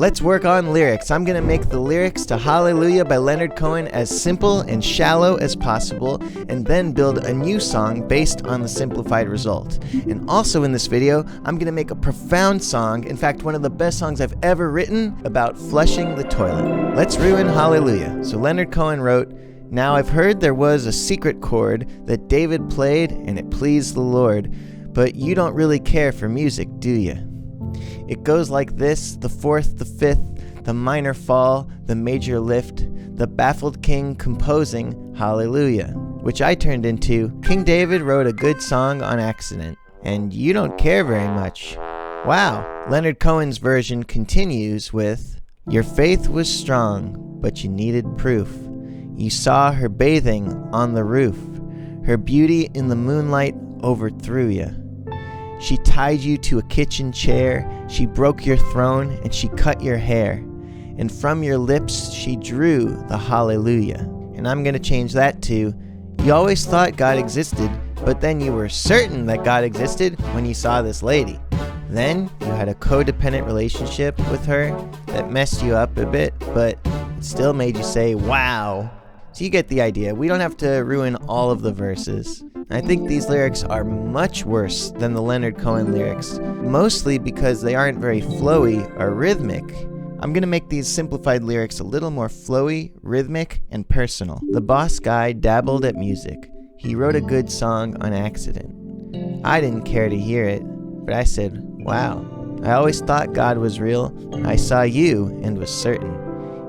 Let's work on lyrics. I'm gonna make the lyrics to Hallelujah by Leonard Cohen as simple and shallow as possible, and then build a new song based on the simplified result. And also in this video, I'm gonna make a profound song, in fact one of the best songs I've ever written, about flushing the toilet. Let's ruin Hallelujah. So Leonard Cohen wrote, "Now I've heard there was a secret chord that David played and it pleased the Lord, but you don't really care for music, do you? It goes like this, the fourth, the fifth, the minor fall, the major lift, the baffled king composing Hallelujah," which I turned into, King David wrote a good song on accident, and you don't care very much. Wow. Leonard Cohen's version continues with, "Your faith was strong, but you needed proof. You saw her bathing on the roof. Her beauty in the moonlight overthrew you. She tied you to a kitchen chair, she broke your throne, and she cut your hair. And from your lips she drew the hallelujah." And I'm going to change that to, "You always thought God existed, but then you were certain that God existed when you saw this lady. Then you had a codependent relationship with her that messed you up a bit, but it still made you say, wow." So you get the idea. We don't have to ruin all of the verses. I think these lyrics are much worse than the Leonard Cohen lyrics, mostly because they aren't very flowy or rhythmic. I'm going to make these simplified lyrics a little more flowy, rhythmic, and personal. The boss guy dabbled at music. He wrote a good song on accident. I didn't care to hear it, but I said, wow. I always thought God was real. I saw you and was certain.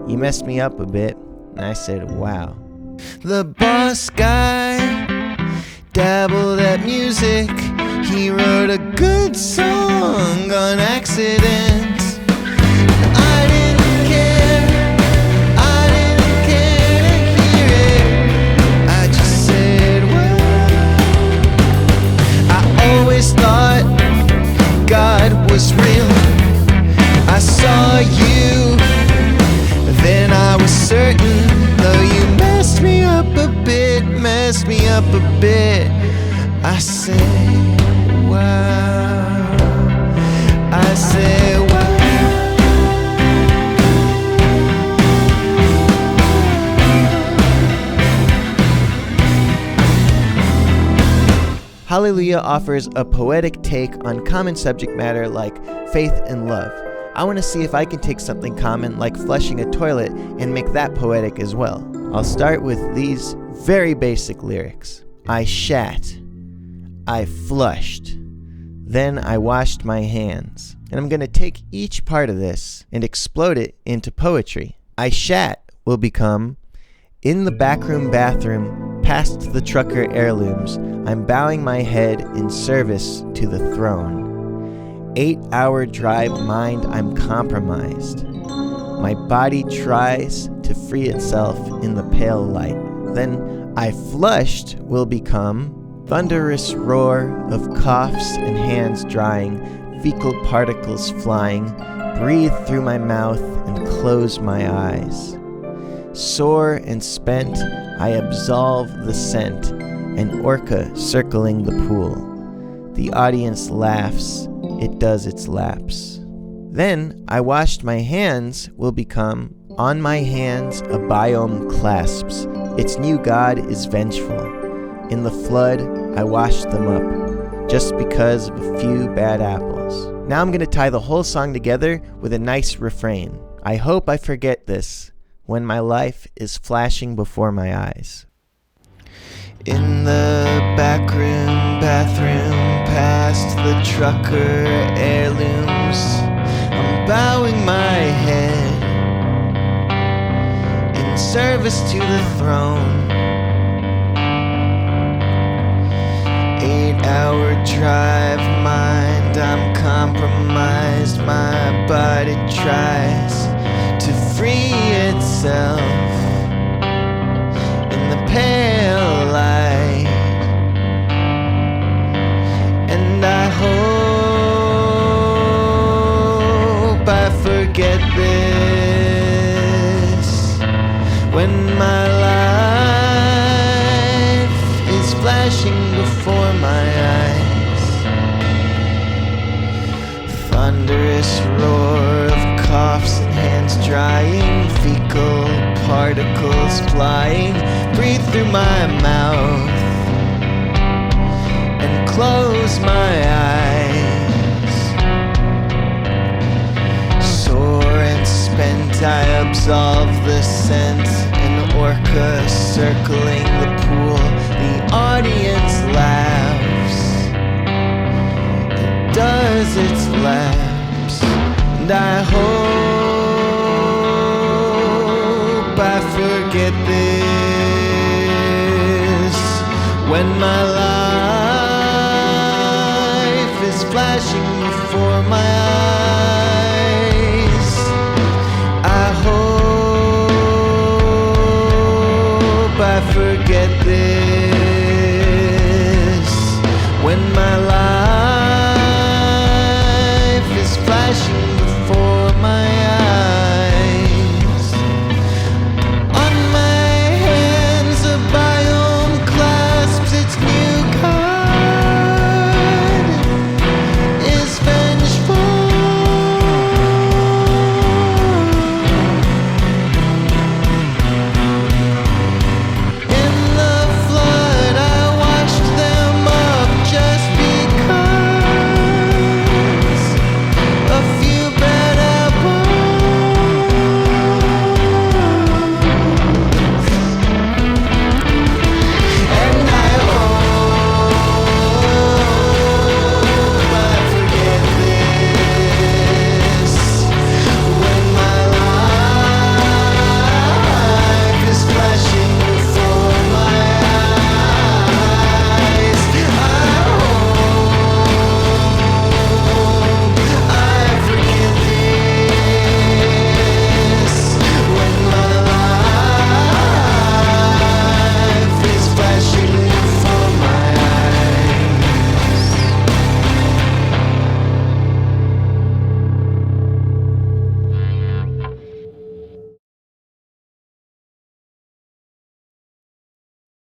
You messed me up a bit. And I said, wow. The boss guy dabbled at music. He wrote a good song on accident. I didn't care to hear it. I just said, well, I always thought God was real. I saw you, then I was certain, though you messed me up a bit, I said, wow, I said, wow. Hallelujah offers a poetic take on common subject matter like faith and love. I want to see if I can take something common like flushing a toilet and make that poetic as well. I'll start with these very basic lyrics. I shat. I flushed. Then I washed my hands. And I'm going to take each part of this and explode it into poetry. I shat will become, in the backroom bathroom, past the trucker heirlooms, I'm bowing my head in service to the throne. 8-hour drive mind, I'm compromised. My body tries to free itself in the pale light. Then I flushed will become thunderous roar of coughs and hands drying, fecal particles flying, breathe through my mouth and close my eyes. Sore and spent, I absolve the scent, an orca circling the pool. The audience laughs, it does its laps. Then I washed my hands will become, on my hands a biome clasps, its new god is vengeful. In the flood I washed them up, just because of a few bad apples. Now I'm going to tie the whole song together with a nice refrain. I hope I forget this when my life is flashing before my eyes. In the backroom bathroom, past the trucker heirlooms, I'm bowing my head in service to the throne. 8-hour drive mind, I'm compromised. My body tries to free itself in the pale light, and I hope I forget this when my life is flashing before my eyes. Thunderous roar of coughs and particles flying. Breathe through my mouth and close my eyes. Sore and spent, I absolve the scent. An orca circling the pool. The audience laughs. It does its laps. And I hope I forget this when my life is flashing before my eyes.